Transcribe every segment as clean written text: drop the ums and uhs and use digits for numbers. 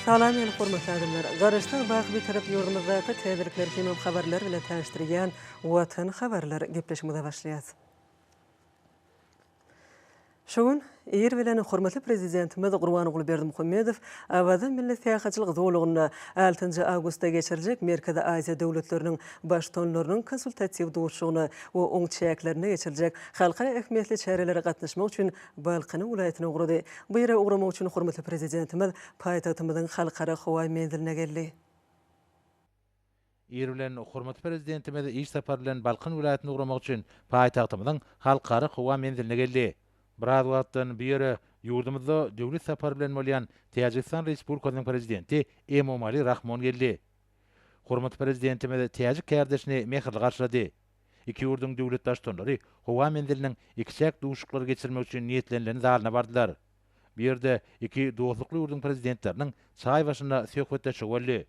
Salam ýene hormatly adamlar. Garaşdan bagy bir tarap ýurdumyzdaky täzelikler hem habarlar bilen täşdirýän Watan habarlar gepleşmede başlaýar. Şoň Eýer bilen hormatly prezidentimiz Gurbanuly Berdimuhammedow awada milli tähaçylyk dowlugyny 6 awgustda geçirijek Merkezi Aziýa döwletleriniň başdanlarynyň konsultasiýa duruşugyny we oň çäklerini geçirijek halkara ähmiýetli çärelere gatnaşmak üçin Balkany welaýatyna ugrady. Bu ýere ugramak üçin hormatly prezidentimiz paýtagtymyzyň halkara howa menziline geldi. Eýer bilen hormatly prezidentimiz iş sapar bilen Balkan welaýatyna ugramak üçin paýtagtymyzyň halkara howa menziline geldi. Bir wagtdan beri ýurdumyzda döwlet sapar bilen bolýan Täjikistan Respublikasynyň prezidenti Emomali Rahmon geldi. Hormatly prezidentimiz Täjik kärdeşini mehirli garşylady. Iki ýurduň döwlet başdanlary howa menziliniň ikişäk duşuklary geçirmek üçin niýetlenlerini zalyna bardylar. Bir ýerde iki dostlukly ýurduň prezidentleriniň çaý başynda söhbetleşigi boldy.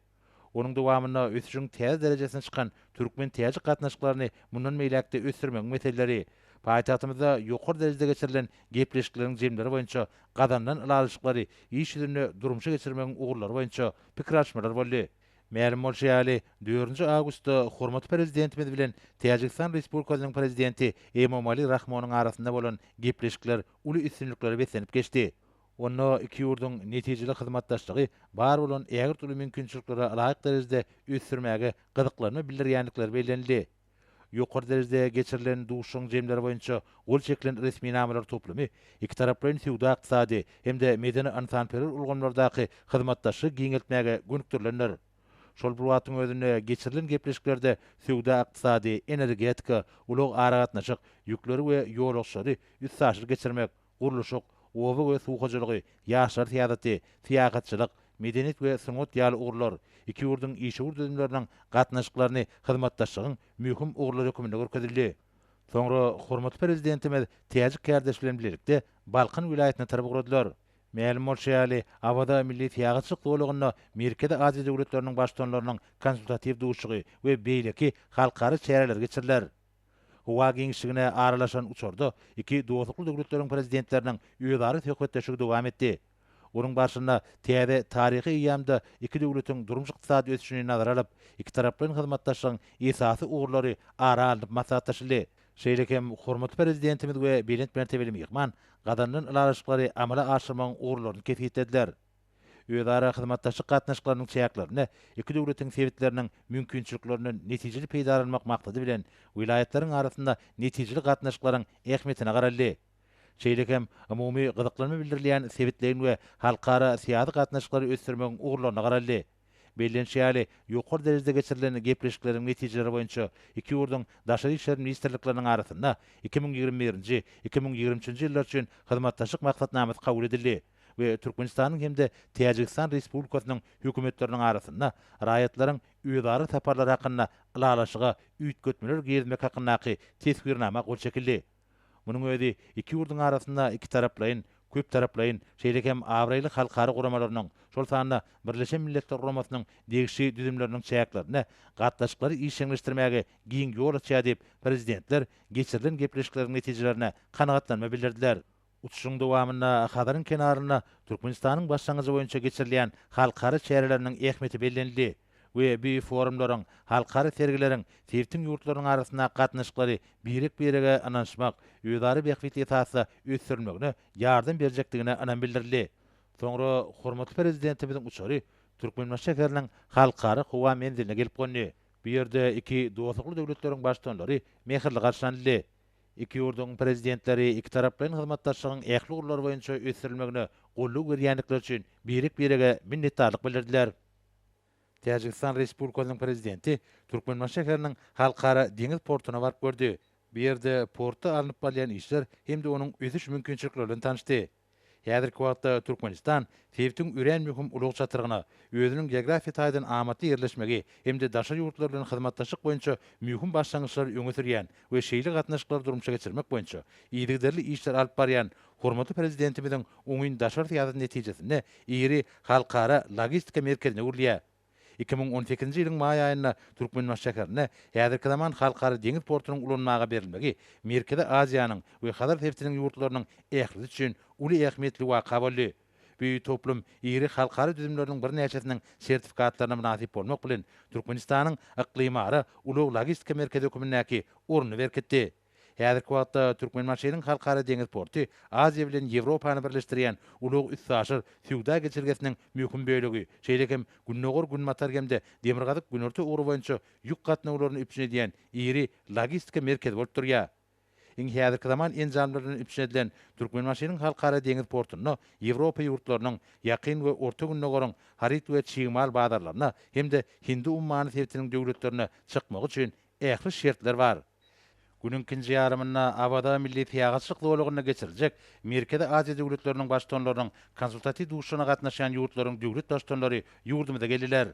Onuň dowamyna ösüşiň täze derejesine çykan türkmen täjik gatnaşyklaryny mundan meýlekde ösürmek meseleleri paýtagtymyzda ýokary derejede geçirilen gepleşikleriň jemleri boýunça gadandan ýalyşyklary iş ýüzüne durmuşa geçirmegiň ugurlary boýunça pikir açmalar boldy. Mälim bolýaly 4 awgustda hormatly prezidentimiz bilen Täjikistan Respublikasynyň prezidenti Emomali Rahmonyň arasynda bolan gepleşikler uly üstünlikleri besenip geçdi. Onu iki ýurduň netijeli hyzmatdaşlygy bar bolan ägir türlü mümkinçiliklere laýyk derejede ösürmäge gyzyklarını bildirýänlikleri bellenildi. Ýokary derejede geçirilen duşuň jemleri boýunça gol çekilen resmi namalar toplamy iki taraplaryň suwda ykdysady hemde medeni ansanperwer ulgamlardaky hyzmatdaşlygy giňeltmäge gönükdirlenler. Şol bir wagtyň özünde geçirilen gepleşiklerde suwda ykdysady, energetika, ulug aragatnaşyk, ýükleri we ýolagçylary üstsaşyr geçirmek, guruluşyk, oba we suwgaçylygy, ýaşar täzeti, tiýagatçylyk, medeniýet we sanat ýaly ugurlar, iki ýurduň işgur düzümleriniň gatnaşyklaryny hyzmatdaşlygyň mühim ugurlary höküminde görkezildi. Soňra hormatly prezidentimiz Täjik kärdeş bilen birlikde Balkan welaýatyna tarap guradylar. Mälim bolýaly, awada milli tiýagatçylyk dowlugyny Merkezi Aziýa döwletleriniň başdanlarynyň konsultatiw duruşugy we beýleki halkara çäreler geçiriler. Howa giňişligine aralaşan uçurda iki dostlukly döwletleriň prezidentläriniň ýözary söhbetleşigi dowam etdi. Onuň başynda täze taryhy ýamda iki döwletiň durmuş ykdysady ösüşini nazara alyp, iki taraplaryň hyzmatdaşlygyň esasy ugurlary ara alyp maslahatlaşyldy. Şeýlekem hormatly prezidentimiz we bilet mertebeli mehman gadandan ýalyşyklary amala aşyrmagyň ugurlaryny ketgitdiler. Özara hyzmatdaşlyk gatnaşyklarynyň çäklerini iki döwletiň sebitleriniň mümkinçiliklerini netijeli peýda almak maksady bilen wilayatlariň arasynda netijeli gatnaşyklaryň ähmiýetine garaldy. Şeýlekem umumy gyzyklanma bildirilýän sebitlerin we halkara syýasy gatnaşyklary ösürmegiň ugurlaryna garaldy. Bellenşýäli ýokary derejede geçirilen gepleşikleriň netijeleri boýunça iki ýurduň daşary işler ministrlikläriniň arasynda 2021-2023 ýyllar üçin hyzmatdaşlyk maksatnamasy kabul edildi we Türkmenistanyň hemde Täjikistan Respublikasynyň hökümetleriniň arasynda raýatlaryň öýdary saparlary hakynda ýalaşyga üýtgetmeler gezmek hakyndaky tesbirnama gol çekildi. Munyň özi iki ýurduň arasynda iki taraplaryň köp taraplaryň şeýlekem awraýly halkara guramalarynyň şol sanda Birleşen Milletler Guramasynyň degişi düzümleriniň çäklerini gatnaşyklary işleňleşdirmäge giň ýol açýar diýip prezidentler geçirilen gepleşikleriň netijelerine kanagatlanma bildirdiler. Uçuşyň dowamynda hadaryň kenaryna Türkmenistanyň başlangyjy boýunça geçirilýän halkara çäreleriniň ähmiýeti bellenildi we bu forumlaryň halkara sergileriň sebitiň ýurtlarynyň arasynda gatnaşyklary birek-birege ananşmak, öýdary bähwit esasy ösürmegine ýardam berjekdigine anan bildirildi. Soňra hormatly prezidentimiziň uçary Türkmenbaş şäheriniň halkara howa menziline gelip gondy. Bu ýerde iki dostlukly döwletleriň başdanlary mehirli garşylandy. İki ýurduň prezidentleri iki taraplaryň hyzmatdaşlygyň ähli ugurlary boýunça ösürilmegine golluk berýänlikleri üçin birek-birege minnetdarlyk bildirdiler. Täjikistan Respublikasynyň prezidenti Türkmenbaş şäheriniň halkara deňiz portuna baryp gördi. Bu ýerde portda alınıp bolýan işler hemde onuň ösüş mümkinçilikleri bilen tanışdy. Häzirki wagtda Türkmenistan sebitiň üren mühim ulug çatyrygyna, özüniň geografiýa taýdan amatly ýerleşmegi hemde daşary ýurtlar bilen hyzmatdaşlyk boýunça mühim başlangyçlar öňe sürýän we şeýle gatnaşyklary durmuşa geçirmek boýunça ýygyderli işler alyp barýan hormatly prezidentimiziň oňyn daşary syýasat netijesinde iri halkara logistika merkezine urulýar. 2018-nji ýylyň maý aýynda Türkmenbaş şäherine häzirki zaman halkara deňiz portunyň ulanmaga berilmegi Merkezi Aziýanyň we Hazar sebitiniň ýurtlarynyň ähli üçin uly ähmiýetli waka boldy. büyü toplum iri halkary düzümleriniň bir näçesining sertifikatlaryna munasip bolmak bilen Türkmenistanyň iklimary ulug logistika merkezi hökümindäki ornuny berketdi. Häzirki wagtda Türkmenmaşynyň halkary deňiz porty Aziýa bilen Ýewropany birleşdirýän ulug üssaşyr süwda geçirgesiniň möhüm bölegi. Şeýlekem günnogor gün matar gemde demirgazyk günörtü uğru boýunça ýük gatnawlaryny üpsün edýän iri logistika merkezi bolup durýar. Häzirki zaman enjamlaryny üpsün edilen Türkmenmaşynyň halkary deňiz portuny Ýewropa ýurtlarynyň ýakyn we orta günnogoryň harit we çygymal badarlaryna hemde Hindi ummany sebitiniň döwletlerine çykmak üçin ähli şertler bar. Günün ikinji ýarymynda Abada milli täýagatçylyk dowlugyna geçiriljek Merkezi Aziýa döwletleriniň başdanlarynyň konsultativ duşuna gatnaşan ýurtlaryň döwlet başdanlary ýurdumyza geldiler.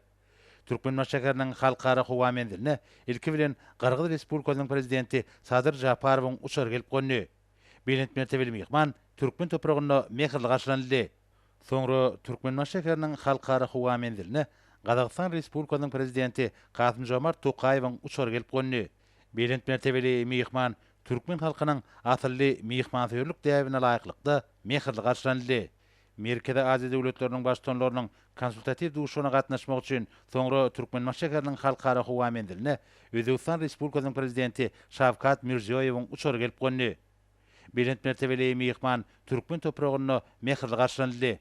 Türkmenmaş şäheriniň halkary howa menziline ilki bilen Qırgyz Respublikasynyň prezidenti Sadyr Japarowyň uçar gelip gönni. Beýlent mertebeli mehman Türkmen topragyna mehirli garşylandy. Soňra Türkmenmaş şäheriniň halkary howa menziline Qazaqstan Respublikasynyň prezidenti Kasym-Jomart Tokaýewiň uçar gelip gönni. Beýlent mertebeli mehman Türkmen halkynyň asylly mehmansöýürlük däwine laýyklykda mehirli garşylandy. Merkezi Aziýa döwletleriniň başdanlarynyň konsultativ duşuna gatnaşmak üçin soňra Türkmenmaş şäheriniň halkary howa menziline Özbekistan Respublikasynyň prezidenti Şawkat Mirziýoýewiň uçar gelip gönni. Beýlent mertebeli mehman Türkmen topragyna mehirli garşylandy.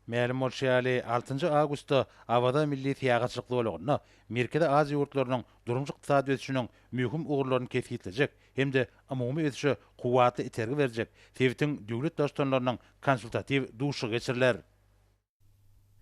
Mälim bolşaly 6 awgustda Abada milli täýagatçylyk dowlugyna Merkezi Aziýa ýurtlarynyň durumjy ykdysady ösüşiniň möhüm ugurlaryny kesgitlenjek hemde umumy ösüşe kuwatly itergi berjek sebitiň döwlet başdanlarynyň konsultativ duşy geçiriler.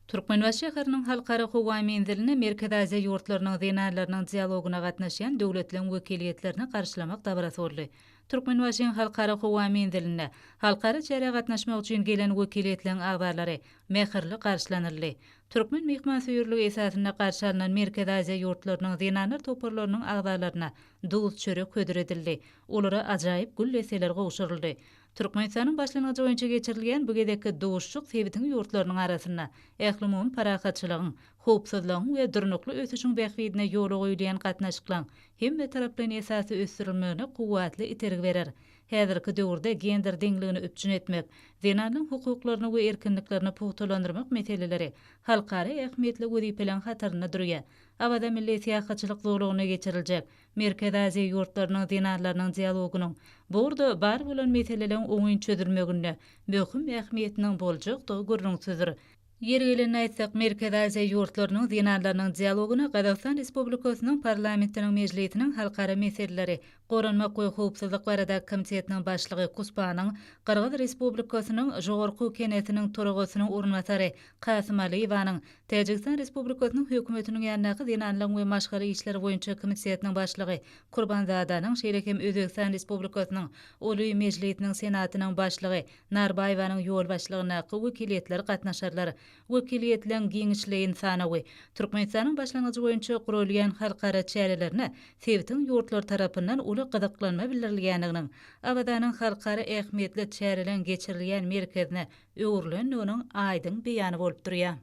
Türkmenbaş şäheriniň halkary howa menziline Merkezi Aziýa ýurtlarynyň denarlarynyň dialoguna gatnaşan döwletleriň wekiliyetlerini garşylamak dabrasy boldy. Türkmenbaşyň halkary howa menziline halkary çäre gatnaşmak üçin gelen wekiliyetleriň agdarlary mehirli garşylanyldy. Türkmen mehmansöýürlügi esasyna garşy alynan Merkezi Aziýa ýurtlarynyň denarlar toparlarynyň agdarlaryna duz çörek hödüredildi. Olara ajaýyp gül leseler gowşuruldy. Türkmenistanyň başlangyjy boýunça geçirilýän bu gedekki duşçuk sebitiň ýurtlarynyň arasyna ähli parakatçylygyň, howpsuzlygyň we durnukly ösüşiň bähwidine ýol goýulýan gatnaşyklaryň hemme taraplaryň esasy ösdürilmegine kuwatly itergi berer. Häzirki döwürde gender deňligini üpçün etmek, denarlyň hukuklaryny we erkinliklerini puhtalandyrmak meseleleri halkary ähmiýetli wezipeleň hatyryna durýar. Abada milli täýagatçylyk dowlugyna geçiriljek Merkezi Aziýa ýurtlarynyň denarlarynyň dialogunyň burada bar bolan meselelerin oňyn çözülmegine möhüm ähmiýetiniň boljak görüňsüzdir. Yer gelen aýtsak Merkezi Aziýa ýurtlarynyň denarlarynyň dialoguna Qazaqstan Respublikasynyň parlamentiniň mejlisiniň halkara meseleleri Goranmak we howpsuzlyk barada komitetiniň başlygy Kuspanyň Qırgyz Respublikasynyň jogorky kenetiniň toragysynyň ornatary Kasym Aliýewiň Täjikistan Respublikasynyň hökümetiniň ýanyňky denarlaryň we maşgary işleri boýunça komitetiniň başlygy Kurbanzadanyň şeýlekem Özbekistan Respublikasynyň Uly Mejlisiniň senatynyň başlygy Narbaýewiň ýol başlygyna wekiliyetler gatnaşarlar. Wekiliyetleriň giňişli insanawy Türkmenistanyň başlangyjy boýunça gurulýan halkara çärelerine sebitiň ýurtlar tarapyndan uly gyzyklanma bildirilýändiginiň, Abadanyň halkara ähmiýetli çärelen geçirilýän merkezine öwürlendiginiň aýdyn beýany bolup durýar.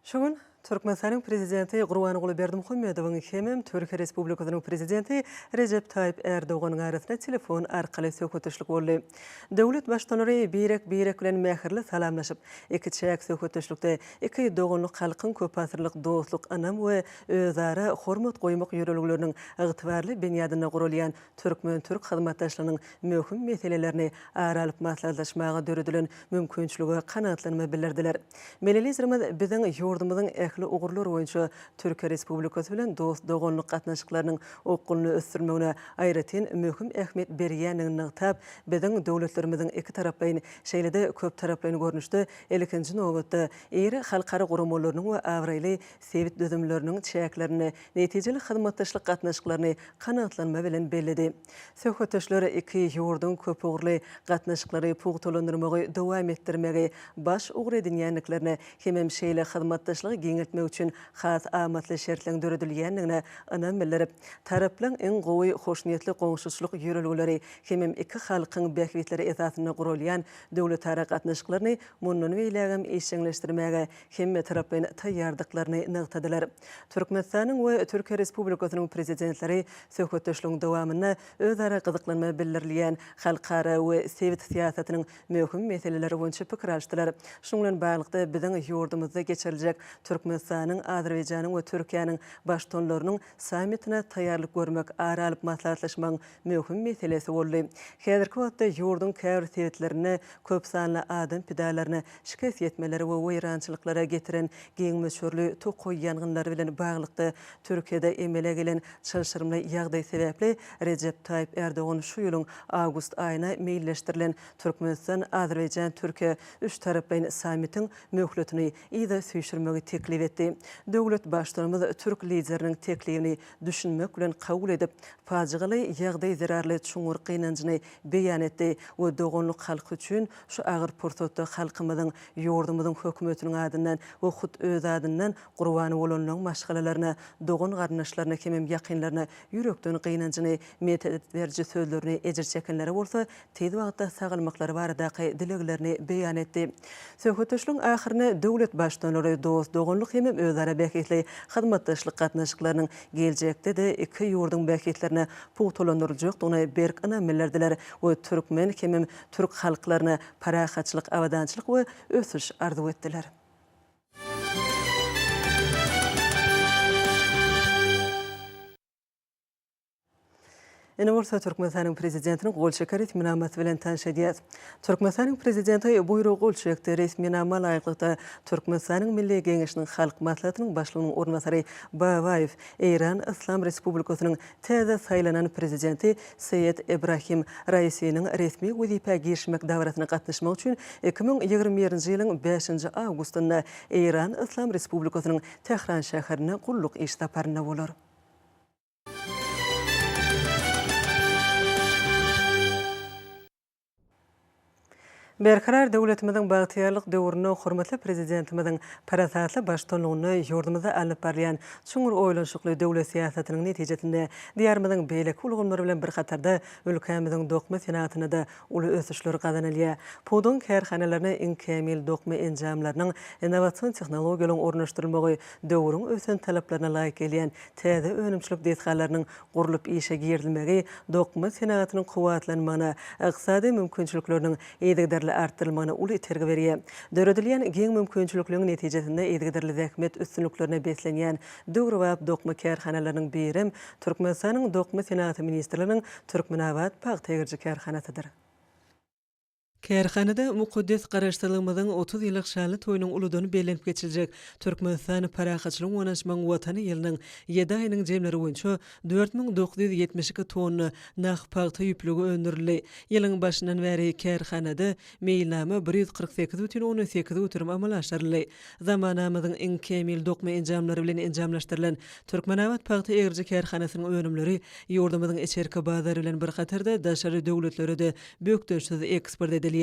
Şoň Türkmenistanyň prezidenti Gurbanuly Berdimuhammedowyň hemem Türkiýe Respublikasynyň prezidenti Recep Tayyip Erdoganyň arasyna telefon arkaly söhbetleşik boldy. Döwlet başdanlary birek bilen mähirli salamlaşyp, iki çäk söhbetleşikde iki dogunlyk halkyň köp asyrlyk dostluk anam we özara hormat goýmak ýöreligleriniň ygtybarly beňadyna gurulýan Türkmen-Türk hyzmatdaşlygynyň möhüm meselelerini aralyp maslahatlaşmaga döredilen mümkinçiligi kanatlanma bildirdiler. Melelizrimiz biziň ýurdumyzyň ugurlar boýunça Türkiýe Respublikasy bilen dost dogonlyk gatnaşyklarynyň okulyny ösdürmegine aýratyn möhüm ähmiýet berýändigini tap biziň döwletlerimiziň iki taraplaryň şeýlede köp taraplaryň görnüşde ilkinji nowbatda eri halkara guramalynyň we awraýly sebit düzümleriniň çäklerini netijeli hyzmatdaşlyk gatnaşyklaryny kanatlanma bilen bellidi. Söhbetdeşler iki ýurdun köp ugurly gatnaşyklary puhtalandyrmagy dowam etdirmegi baş ugur edinýänliklerini hemem şeýle hyzmatdaşlygy etmek üçin has amatly şertleň döredilýändigine ynam bildirip, taraplaryň iň gowy hoşniyetli goňşuçlyk ýörelgileri hemem iki halkyň bähwitleri esasyna gurulýan döwletara gatnaşyklaryny mundan beýlegem eşeňleşdirmäge hemme taraplaryň taýýardyklaryny nygtadylar. Türkmenistanyň we Türkiýe Respublikasynyň prezidentleri söhbetdeşligiň dowamyna özara gyzyklanma bildirilýän halkara we sewit siýasatynyň möhüm meseleleri boýunça pikir alşdylar. Şoňa baglyk biziň ýurdumyzda geçiriljek Türkmenistanyň, Azerbaýjanyň we Türkiýanyň baştonlarynyň sammitine taýýarlyk görmek, ara alyp maslahatlaşmaň möhüm meselesi boldy. Häzirki wagtda ýurdun käbir sewitlerini, köp sanly adam pidalaryny şikayet etmeleri we weýrançylyklara getiren giň meşhurly tokoy ýangynlary bilen baglykda Türkiýede emele gelen çalşyrmly ýagdaý sebäpli Recep Tayyip Erdoğan şu ýylyň awgust aýyna meýilleşdirilen Türkmenistan, Azerbaýjan, Türkiýe üç taraplaryň sammitiň möhletini ýa-da süýşirmegi teklip etdi. Döwlet başlarymyz Türk lideriniň teklibini düşünmek bilen kabul edip, fajigaly ýagdaý zerarly çuňur gynanjyny beýan etdi we dogonluk halky üçin şu agyr pursatda halkymyzyň, ýurdumyzyň hökümetiniň adyndan we hut öz adyndan gurbany bolanyň maşgalalaryna, dogon garnaşlaryna hemem ýakynlaryna ýürekden gynanjyny medet berji sözlerini ejir çekenleri bolsa, tez wagtda sagalmaklary baradaky dileglerini beýan etdi. Söhbetdeşligiň ahyryna döwlet başdanlary dost, dogonluk hemem özara bähitli hyzmatdaşlyk gatnaşyklarynyň geljekde de iki ýurdun bähitlerine puwtolandyryljakdygyny berk ynam bildirdiler we türkmen hemem türk halklaryna parahatçylyk, awadançylyk we ösüş arzu etdiler. Ene bolsa Türkmenistanyň prezidentiniň golçeker itminamaty bilen tanşadýar. Türkmenistanyň prezidenti buyruk golçekde resminama laýyklykda Türkmenistanyň Milli Geňeşiniň halk maslahatynyň başlygynyň ornbasary Babaýew Eýran Islam Respublikasynyň täze saýlanan prezidenti Seyed Ibrahim Raisiňiň resmi wezipä geçmek dawratyna gatnaşmak üçin 2021-nji ýylyň 5-nji awgustynda Eýran Islam Respublikasynyň Tehran şäherine gulluk iş taparyna bolar. Berkarar döwletimiziň bagtyarlyk döwrüne hormatly prezidentimiziň parasatly baştonlugyny ýurdumyzda alyp barýan çuňur oýlanşykly döwlet siýasatynyň netijesinde diýarymyzyň beýleki ulgamlary bilen bir gatarda ülkemiziň dokma senatyna da uly ösüşler gazanylýar. Podun kärhanalaryna iň kämil dokma enjamlarynyň innowasiýon tehnologiýalaryň ornaşdyrylmagy döwrüň ösen talaplaryna laýyk gelýän täze önümçilik detgallarynyň gurulyp işe girdilmegi dokma senatynyň kuwatlanmagyna, ykdysady mümkinçilikleriniň arttırılmagyna uly tergi berýär. Döredilýän giň mümkinçilikleriň netijesinde edgiderli zähmet üstünliklerine beslenýän döwri wagt dokma kärhanalarynyň birim Türkmenistanyň dokma senaty ministrliginiň Türkmenawat paýtagyrjy kärhanasydyr. Kärhanada mukaddes garaşdyrylmagyň 30 ýyllyk şanly toýunyň uludyny belenip geçiljek Türkmenistan parahatçylyk onaşmaň watany ýylynyň 7 aýynyň jemleri boýunça 4972 tonna naq paýta ýüplügi öndürildi. Ýylyň başyndan bäri kärhanada meýilnama 148,18 uturum amalaşdyryldy. Zamanamyzyň iň kämil dokma enjamlary bilen enjamlaşdyrylan Türkmenawat paýta ýerji kärhanasynyň önümleri ýurdumyzyň içerki bazary bilen bir gatarda daşary döwletlere de bökdönşsiz eksport edilýär.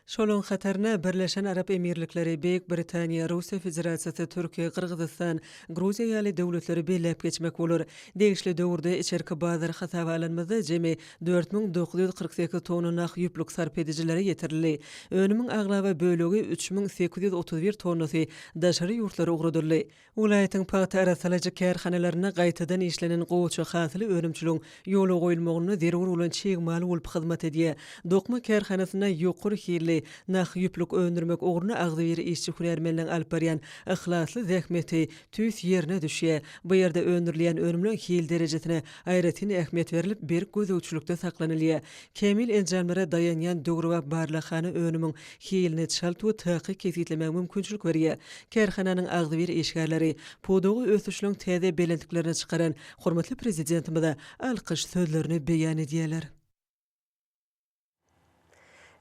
Şolun hatarına Birleşen Arap Emirlikleri, Büyük Britaniýa, Russiýa Federatsiýasy, Türkiýe, Kırgızstan, Gruziýa ýaly döwletleri belläp geçmek bolar. Degişli döwürde içerki bazar hasaba alınmazda jemi 4948 tonna naq ýüplük sarp edijileri ýetirildi. Önümiň aglaba bölegi 3831 tonnasy daşary ýurtlary ugradyldy. Ulaýatyň paýta arasalagy kärhanalaryna gaýtadan işlenen gowçy hasly önümçiligiň ýoly goýulmagyny zerur bolan çegmaly bolup hyzmat edýär. Dokma kärhanasyna ýokary hili naq ýüplük öndürmek ugruna agzy bir işçi hünärmeniň alyp barýan ihlasly zähmeti tüýs ýerine düşýär. Bu ýerde öndürilen önümlüň hil derejesine aýratyn ähmiýet berilip bir gözegçilikde saklanylýar. Kämil enjamlara dayanýan döwri we barlahany önümiň hilini çalt we taky kesitlemek mümkinçilik berýär. Kärhananyň agzy bir işgärleri podogy ösüşlüň täze belentliklerini çykaran hormatly prezidentimize alkyş sözlerini beýan edýärler.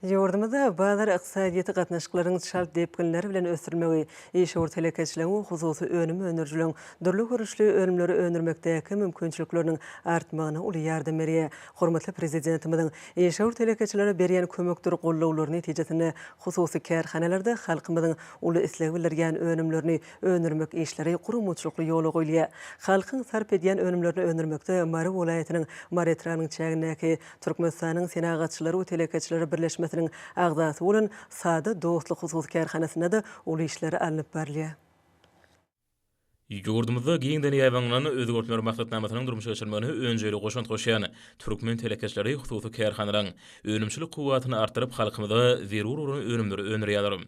Yurdumuzda bazar iqtisadiyeti qatnaşıkların şart depkinleri bilen ösürmegi, iş ortalakeçilerin hususi önümü önürcülüğün, durlu görüşlü önümleri önürmekteki mümkünçülüklerinin artmağına ulu yardım eriye. Hormatly Prezidentimizin iş ortalakeçilere beriyen kömöktür qollawlar netijesinde hususi kärhanalarda halkımızın ulu isleg bildirgen önümlerini önürmek işleri kurumçuluklu yolu goýulýar. Halkın sarp edýän önümlerini önürmekde Mary welaýatynyň Maretranyň çägindäki Türkmenistanyň senagatçylary we telekeçileri birleşmesi ağzası olan sada dostluk husus kärhanasyna da ulu işleri alınıp barlýar. Yurdumuzda giňden ýaýbanlaryny özgörtmeler maksatnamasynyň durmuşa geçirmegine öňjeli goşant goşýan türkmen telekeçleri hususy kärhanalaryň önümçilik kuwwatyny artdyryp halkymyza zerur bolan önümleri önürýärler.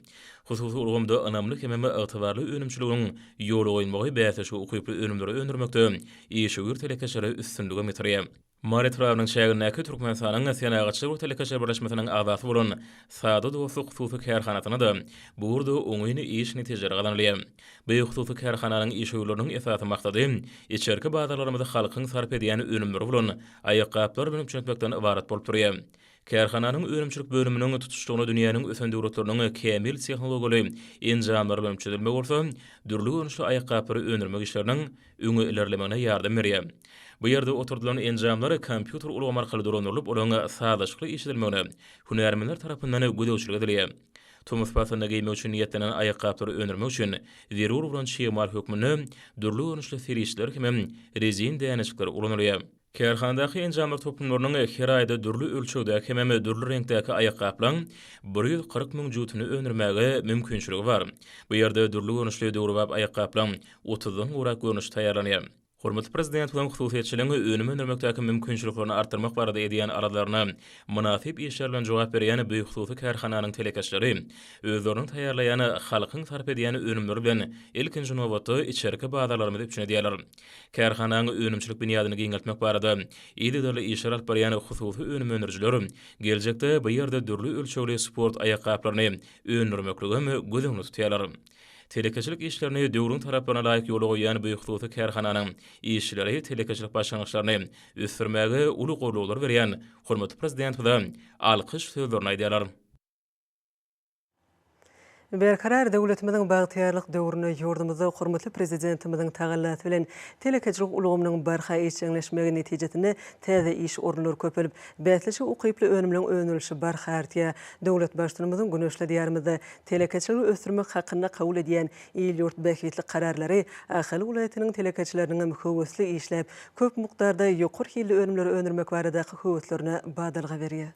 Hususy urgumda anamlyk hemme ygtybarly önümçiligiň ýoly goýmagy bäse şu ukyply önümleri önürmekde işgür telekeçleri üstünlügi metirýär. Maretranyň çägindäki Türkmenistanyň senagatçylyk telekeçleri birleşmesiniň agzasy bolan sada dostluk hususy kärhanasyna da bu urda oňyny iş netijeleri gazanylýar. Bu hususy kärhananyň işgörläriniň esasy maksady içerki bazarlarymyzda halkyň sarp edýän önümleri bolan aýakaplar bilen çökmekden ibaret bolup durýar. Kärhananyň önümçilik bölüminiň tutuşdygyny dünýäniň ösen döwletleriniň kemil tehnologiýaly enjamlary bilen çözülmek bolsa, dürli görnüşli aýakapary önürmek işleriniň öňe ilerlemegine ýardam berýär. Bu ýerde oturdulan enjamlary kompýuter ulgamy arkaly dörendirilip, olaňa sadaşykly işledilmegine hünärmenler tarapyndan gödäwçilik edilýär. Tumus pasyna giymek üçin niýetlenen aýakaplary önürmek üçin zerur bolan şemal hökmüni dürli görnüşli serişler hem rezin däňeçlikler ulanylýar. Kärhanadaky enjamlar toplumlarynyň her aýda dürli ölçegdäki hem dürli reňkdäki aýakaplan 140 000 jutuny önürmäge mümkinçiligi bar. Bu ýerde dürli görnüşli döwrubap aýakaplan 30-dan urak görnüş taýýarlanýar. Hormatly Prezident bilen hususiýetçiligiň önüme önürmekdäki mümkinçiliklerini artdyrmak barada edýän aralaryna munasyp işler bilen jogap berýän bu hususy kärhananyň telekeçleri özleriniň taýýarlaýany halkyň sarp edýän önümleri bilen ilkinji nowatda içerki bazarlarymyzda üçinedýärler. Kärhananyň önümçilik binýadyny giňeltmek barada ýa-da işler alyp barýan hususy önüm önürjiler geljekde bu ýerde dürli ölçegli sport aýakaplaryny önürmekligimi gözüňde tutýarlar. Telekeçilik işlerini döwrüň tarapyna laýyk ýola goýan bu hususy kärhananyň işçileri telekeçilik başlangyçlaryny üstürmäge uly goýullar berýän hormatly Prezident bilen alkyş sözlerini aýdýarlar. Berkarar döwletimiziň bagtyarlyk döwrüne ýurdumyzda hormatly Prezidentimiziň tagallasy bilen telekeçilik ulgamynyň barha işçileşmegi netijesinde täze iş orunlary köpelip, bäsleşi ukyply önümliň önülüşi barha artýar. Döwlet başlygymyzyň güneşli diýarymyzda telekeçilik ösdürmek hakyna kabul edýän ýurt bähitli kararlary Ahali welaýatynyň telekeçileriniň höwesli işläp, köp mukdarda ýokary hilli önümleri önürmek baradaky höweslerini badalga berýär.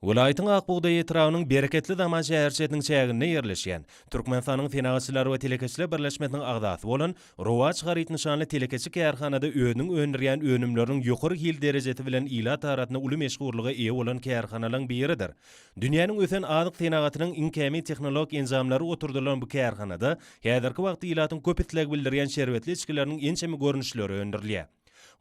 Welaýatyň Akbuğday etrawynyň bereketli Daman şäherçetiniň çäginde ýerleşýän Türkmenistanyň senagatçylary we telekeçiler birleşmesiniň agzasy bolan Rowaç garyt nişanly telekeçi kärhanada özüniň önürýän önümleriň ýokary hil derejesi bilen ila taratyna uly meşgurlygy eýe bolan kärhanalaryň biridir. Dünýäniň ösen adyk senagatynyň iňkämi tehnologik enzamlary oturdulan bu kärhanada häzirki wagtda ilatyň köp itleg bildirýän şerbetli içkileriniň ençemi görnüşleri öndürilýär.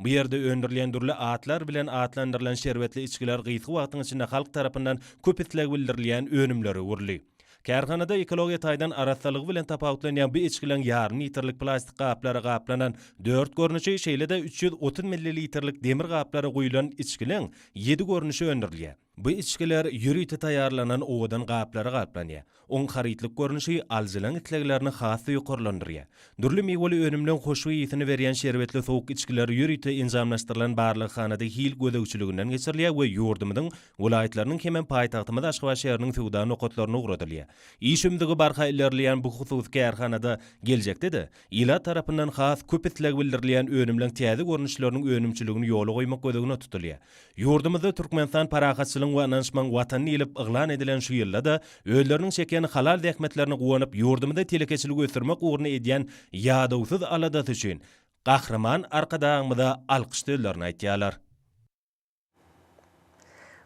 Bu ýerde öndürilen durly atlar bilen atlandyrylan şerbetli içkiler gysga wagtyň içinde halk tarapyndan köp itleg bildirilýän önümleri urly. Kärhanada ekologiýa taýdan arassalygy bilen tapawutlanýan bu içkileň ýarym litrlik plastik gaplary gaplanan 4 görnüşi şeýle-de 330 ml demir gaplary goýulan içkileň 7 görnüşi öndürilýär. Bu içkiler ýürüýte taýýarlanan owadan gaplary gaplanýar. Oň harytlyk görnüşi alzylan itleglerini hasy ýokarlandyrýar. Durly meweli önümden hoşwy ýetini berýän şerbetli sowuk içkiler ýürüýte enzamlaşdyrylan barlyk hanada hil gödäwçiliginden geçirilýär we ýurdumyzyň welaýatlarynyň hemen paýtagtymyz Aşgabat şäheriniň sowda nokatlaryna ugradylýar. İşimdigi barha ilerleýän bu hususy kärhanada geljekde-de ila tarapyndan has köp itleg bildirilýän önümden täze görnüşleriniň önümçiligini ýola goýmak gözüne tutulýar. Ýurdumyzda Türkmenistan paragatçylygyň we ananşmaň watany ilip yglan edilen şu ýyllarda öýleriniň çeken halal dähmetlerini gowanyp ýurdumyzda telekeçilik ösdürmek ugruna edýän ýadawsyz aladat üçin gahrman arkadaýymyza alkyş döwlerini aýtýarlar.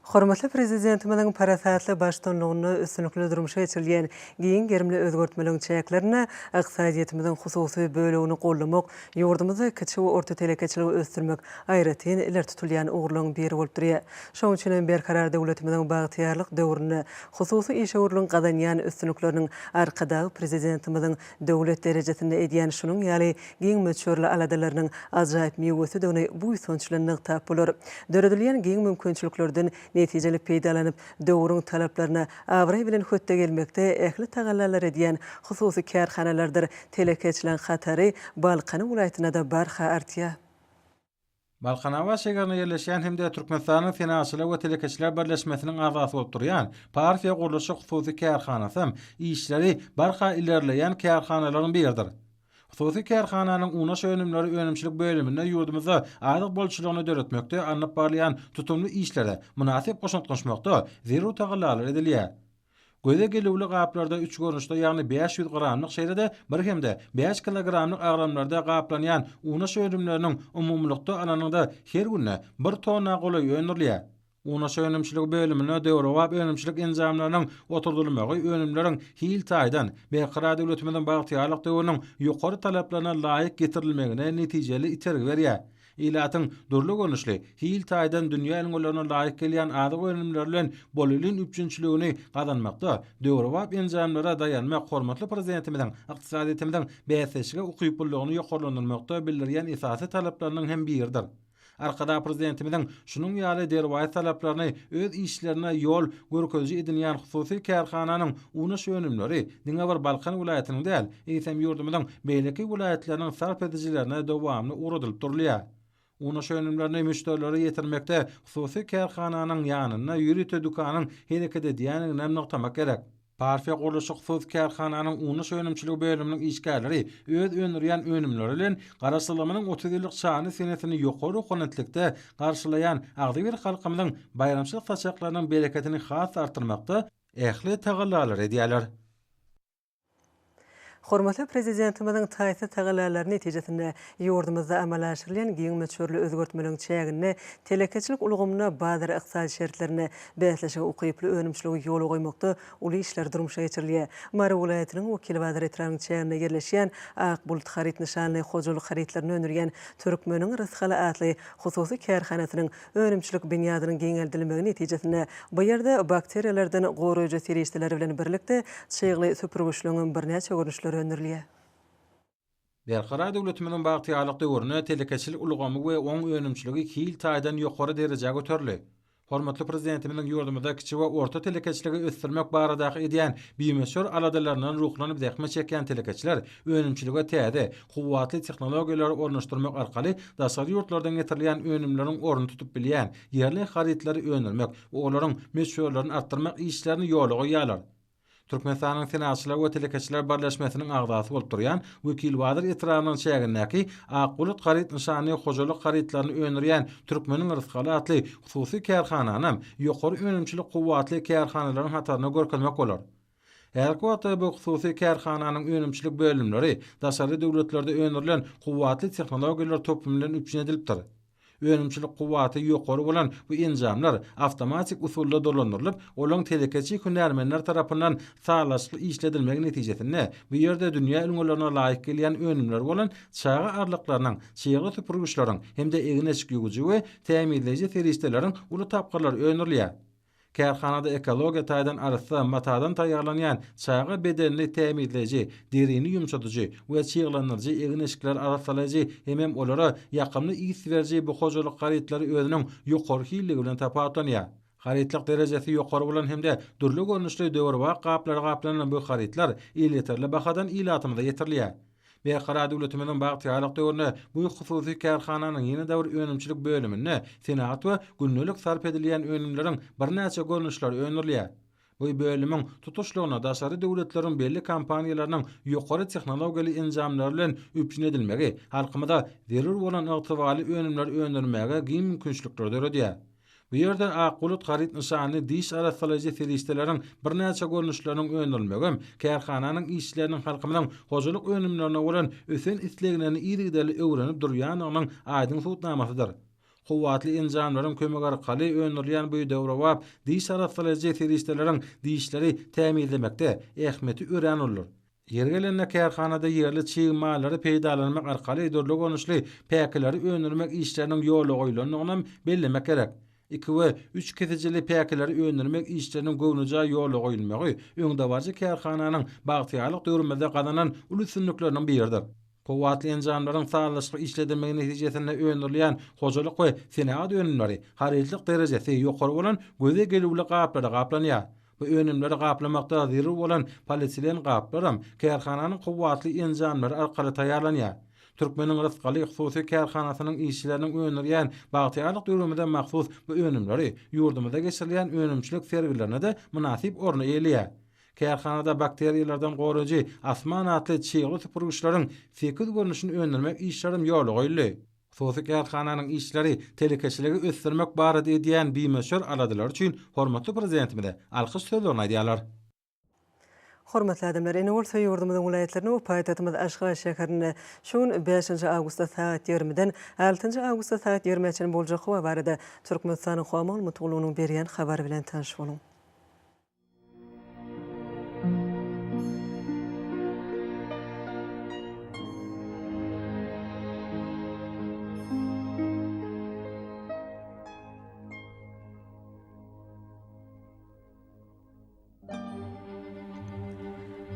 Hormatly Prezidentimizin parasatly başdanlygyny üstünlikli durmuşa geçirilýän giň gerimli özgörtmeliň çäklerini ykdysadiyetimiziň hususy bölegini gollamak, ýurdumyzda kiçik we orta telekeçiligi ösdürmek aýratyn iler tutulýan ugrulyň biri bolup durýar. Şoň üçin berkarar döwletimiziň bagtyarlyk döwrüne hususy iş ugruluň gazanýan üstünlikleriň arkadagy Prezidentimiziň döwlet derejesinde edýän şunyň ýaly giň möçörli aladalarynyň ajaýyp mewesi döwrüne bu soňçylygyny tap bolar. Döredilýän giň mümkinçiliklerden netijeli peýdalanıp döwrüň talaplarına awry bilen hötte gelmekde ähli tagallalar edýän hususy kärhanalardyr. Telekeçilen hatary Balkan welaýatyna da barha artýar. Balkanava şegarına yerleşen hem de Türkmenistan'ın Finansçılar ve Telekeçiler Birleşmesi'nin azası olup duruyan Partiya Quruluşy Hususy Kärhanasy işleri barha ilerleyen kärhanalaryň biridir. Hususy kärhananyň unaş önümleri önümçilik bölüminde ýurdumyzda aýdyk bolçylygyny döretmekde anyp barlayan tutumly işlere münasip goşantlaşmakda zerru tagallalar edilýär. Göze gelewli gaplarda 3 görnüşde ýagny 500 gramlyk şeýlede bir hemde 5 kilogramlyk agramlarda gaplanýan unaş önümleriniň umumlukda ananyňda her günne 1 tonna goly öňürlýär. Unaş önümçilik bölümine döwrewap önümçilik enzamlarynyň oturdulmagy önümleriň hil taýdan beqara döwletimiň bagtyalyk döwrüniň ýokary talaplarına laýyk getirilmegine netijeli itergi berýär. İlatyň durly görnüşli hil taýdan dünýä ilmlerine laýyk gelýän adyk önümler bilen bolylyn üçinçiligini gazanmakda döwrewap enzamlara dayanmak hormatly prezidentimiň ykdysadiyetimiň bäsleşige ukyplygyny ýokarlandyrmakda bildirýän esasy talaplarynyň hem biridir. Arkada prezidentimiň şunun ýaly derwaýat talaplaryny öz işlerine ýol görkezji edilýän hususy kärhananyň unaş önümleri diňe bir Balkan welaýatynyň däl, eýsem ýurdumyň beýleki welaýatlarynyň sarp edijilerine dowamly uradylyp durulýar. Unaş önümlerini müşterileri yetirmekde hususy kärhananyň ýanyna ýürüte dukanyň hereket edýänini nämnoktamak gerek. Partiya Quruluşy Hususy Kärhananyň unaş önümçiligi bölüminiň işgärleri öz önürýän önümleri bilen garaşdyrmanyň 30 ýyllyk şany senetini ýokary konentlikde garşylayan agdy bir halkymyň bayramçylyk taşaklarynyň bereketini has artyrmakda ähli tagallalar edýärler. Hormatly prezidentimiň taýsy tagallalar netijesinde ýurdumyzda amal aşyrylan giň meçhurly özgertmeliň çägini telekeçilik ulgamyna bazı ykdysady şertlerini bäsleşige ukyply önümçiligi ýoly goýmakda uly işler durmuşa geçirilýär. Mara welaýatynyň wekili Badyr Etraň çägine yerleşýän Akbulut harit nişanly hojalyk haritlaryny önürýän Türkmeniň Rysgaly adly hususy kärhanasynyň önümçilik binýadynyň geňeldilmegi netijesinde bu ýerde bakteriýalardan goraýjy serişdeler bilen birlikde çygly süpürgüçlüğüň birnäçe görnüşleri önürlüye. Berqara döwletimiň bagtyalyk döwrüne telekeçilik ulgamy we oň önümçiligi hil taýdan ýokary derejäge göterildi. Hormatly prezidentimiň ýurdumyzda kiçik we orta telekeçiligi ösdürmek baradaky edýän biýmeşür aladalarynyň ruhlanyp zähmet çekýän telekeçiler önümçilige täze, kuwwatly tehnologiýalary ornaşdyrmak arkaly daşary ýurtlardan getirilýän önümleriň orny tutup bilýän ýerli haritlary önürmek we olaryň meşhurlaryny artdyrmak işlerini ýoly goýýarlar. Türkmenistanyň Finansçylar we Telekeçiler Birleşmesiniň agdasy bolup durýan wekil Badyr Etraňyň çägindäki Akbulut harit nişany hojalyk haritlaryny önürýän Türkmeniň Rysgaly adly hususy kärhananyň ýokary önümçilik kuwwatly kärhanalaryň hataryna görkezmek bolar. Her wagtda bu hususy kärhananyň önümçilik bölümleri daşary döwletlerde önürilen kuwwatly tehnologiýalar toplumundan üçin edilipdir. Önümçilik kuwwaty ýokary bolan bu enzamlar awtomatik usulda dolandyrylyp, olaň telekeçi hünärmenler tarapyndan saglaşly işledilmegi netijesinde bu ýerde dünýä ilmlerine laýyk gelýän önümler bolan çağa arlyklarynyň, çygly süpürgüçleriň hem-de egneçik ýügüji we tämirleýici ferişdeleriň uly tapgyrlary önürilýär. Kärhanada ekologiýa taýdan arasda matadan taýýarlanýan çağa bedenli tämirleýici, derini ýumşatyjy we çyglanyjy egneşikler arasalaýjy hemem olara ýakymly ýys berýän bu hojalyk haritlary özüniň ýokary hilligi bilen tapatlanýar. Haritlik derejesi ýokary bolan hemde durly görnüşli döwrewak gaplary gaplanan bu haritlar ýeterli bahadan ilatymyza ýetirilýär. Berqara döwletimiň bagtyalyk döwrüne bu hususy kärhananyň ýene däwr önümçilik bölümine senat we günnelik sarp edilýän önümleriň birnäçe görnüşleri önürilýär. Bu bölümiň tutuşlygyna daşary döwletleriň belli kompaniýalarynyň ýokary tehnologiýaly enzamlary bilen üpjün edilmegi, halkymyza zerur bolan ygtybaly önümler önürmege giň mümkinçilikler döredýär. Bu ýerde Akbulut harit nişany diş arasalaýjy ferişdeleriň birnäçe görnüşleriniň önürilmegi, kärhananyň işleriniň halkymyň hojalyk önümlerine bolan ösen isleglerini ýerigdeli öwrenip durýanynyň aýdyň suwtnamasydyr. Kuwwatly enzamlaryň kömegi arkaly önürilýän bu döwrewap diş arasalaýjy ferişdeleriň dişleri tämirlemekde ähmeti ören bolur. Ýergelenne kärhanada ýerli çyýmalary peýdalanmak arkaly durly görnüşli päkeleri önürmek işleriniň ýoly goýulanyny bellemek gerek. 2 we 3 kesejeli päkeleri önürmek işleriniň göwnüjä ýoly goýulmagy öňde barjy kärhananyň bagtyalyk döwrümizde gazanan uly sünnükleriniň biridir. Kowatly enjamlaryň sağlaşyk işledilmegi netijesinde öňürilýän hojalyk we senat önümleri haritlik derejesi ýokary bolan göze gelýärli gaplara gaplanýar. Bu önümleri gaplamakda zirur bolan polietilen gaplaram kärhananyň kowatly enjamlary arkaly taýýarlanýar. Türkmeniň Rysgaly Hususy Kärhanasynyň işçileriniň öňürilýän bagtýarlyk döwrüminde mahsus bu önümleri ýurdumyzda geçirilýän önümçilik sergilerine de münasip orny eýleýär. Kärhanada bakteriýalardan goragy asman atly çyýgly süpürgüçleriň 8 görnüşini öňürmek işlerim ýoly goýuldy. Hususy kärhananyň işçileri telekeçiligi ösdürmek barada edýän bimeşür aladylar üçin hormatly prezidentimize alkyş sözlerini aýdýarlar. Hormatly adamlar, ene bolsa ýurdumyzyň vilayetlerini we paýtagtymyz Aşgabat şäherine şuň 5-nji awgustda saat 20-den 6-njy awgustda saat 20-çe boljak howa barada Türkmenistanyň howa maglumatynyň berýän habar bilen tanış boluň.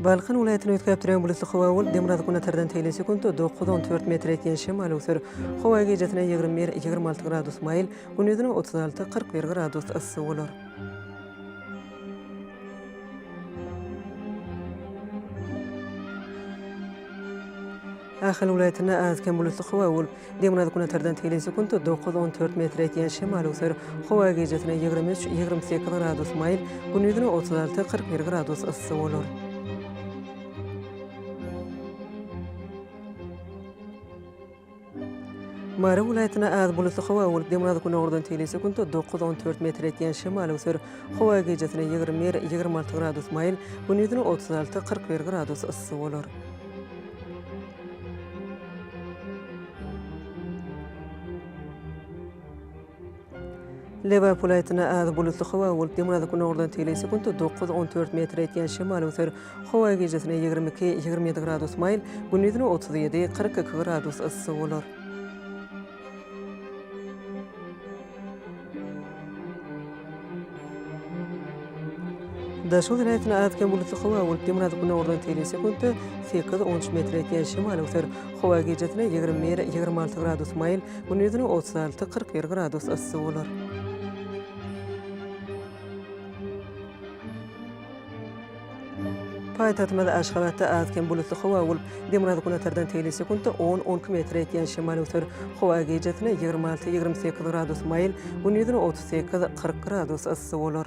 Balkın vilayetini ötkäp duran bulutly howa bolup Demrat Gunatardan teýle sekundda 9-14 metr etýän şemal ösür. Howa gejatine 21-26 gradus maýl, gündüzüne 36-41 gradus ıssy bolar. Ahal vilayetine azken bulutly howa bolup Demrat Gunatardan teýle sekundda 9-14 metr etýän şemal ösür. Howa gejatine 23-28 gradus maýl, gündüzüne 36-41 gradus ıssy bolar. Mara vilayetine az bulutly howa bolup Demrat Gunatardan teýle sekundda 9-14 metr etýän şemal ösür. Howa gejatine 21-26 gradus maýl, gündüzüne 36-41 gradus ıssy bolar. Leba vilayetine az bulutly howa bolup Demrat Gunatardan teýle sekundda 9-14 metr etýän şemal ösür. Howa gejatine 22-27 gradus maýl, gündüzüne 37-42 gradus ıssy bolar. Daşo vilayetine azken bulutly howa bolup Demrat Gunatardan teýle sekundda 8-13 metr etýän şemal ösür. Howa gejatine 21-26 gradus maýl, gündüzüne 36-41 gradus ıssy bolar. Paýtagtymyz Aşgabatda azken bulutly howa bolup Demrat Gunatardan teýle sekundda 10-12 metr etýän şemal ösür. Howa gejatine 26-28 gradus maýl, gündüzüne 38-40 gradus ıssy bolar.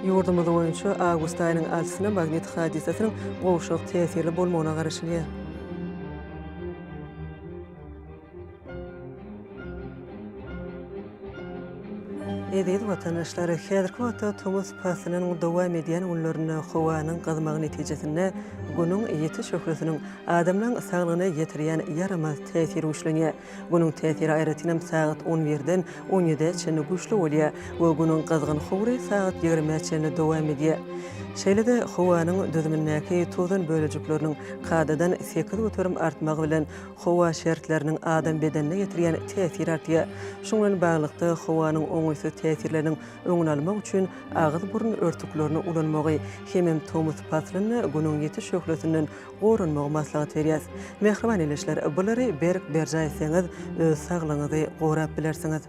Ýurdumyz boýunça awgust aýynyň 6-syna magnet hadisasynyň gowşak täsirli bolmagyna garaşylýar. Edil vatandaşlary häzirki wagtda Tomus pasynyň dowam edýän günlerine howanyň gazmagy netijesinde günüň ýeti şöhretiniň adamlaryň saglygyna ýetirýän yaramaz täsiri güçlenýär. Günüň täsiri aýratynam saat 11-den 17-çe güçlü bolýar we günüň gazgyn howry saat 20-çe dowam edýär. Şeýle-de howanyň dözümindäki tuzan bölejikleriniň kadadan 8 göterim artmagy bilen howa şertleriniň adam bedenine ýetirýän täsiri artýar. Şoň bilen baglykda howanyň oňysy täsirleriniň öňüni almak üçin agyz burun örtüklerini ulanmagy hemem Tomus pasynyny günüň ýeti şöhretinden gorunmagy maslahat berýär. Mehriban eleşler, bulary berk berjaýsaňyz öz saglygyňyzy gorap bilersiňiz.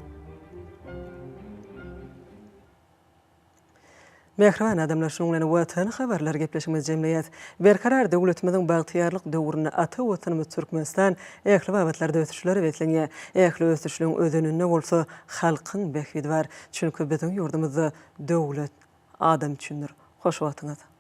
Mehriban adamlar, şoňlan watan habarlar gepleşimiz jemleýär. Berkarar döwletimiziň bagtyarlyk döwrüne ata watanymyz Türkmenistan ähli wagtlarda ötüşleri betlenýär. Ähli ötüşleriň özünde bolsa halkyň behidi bar. Çünki biziň ýurdumyzda döwlet adam üçindir. Hoş wagtyňyz.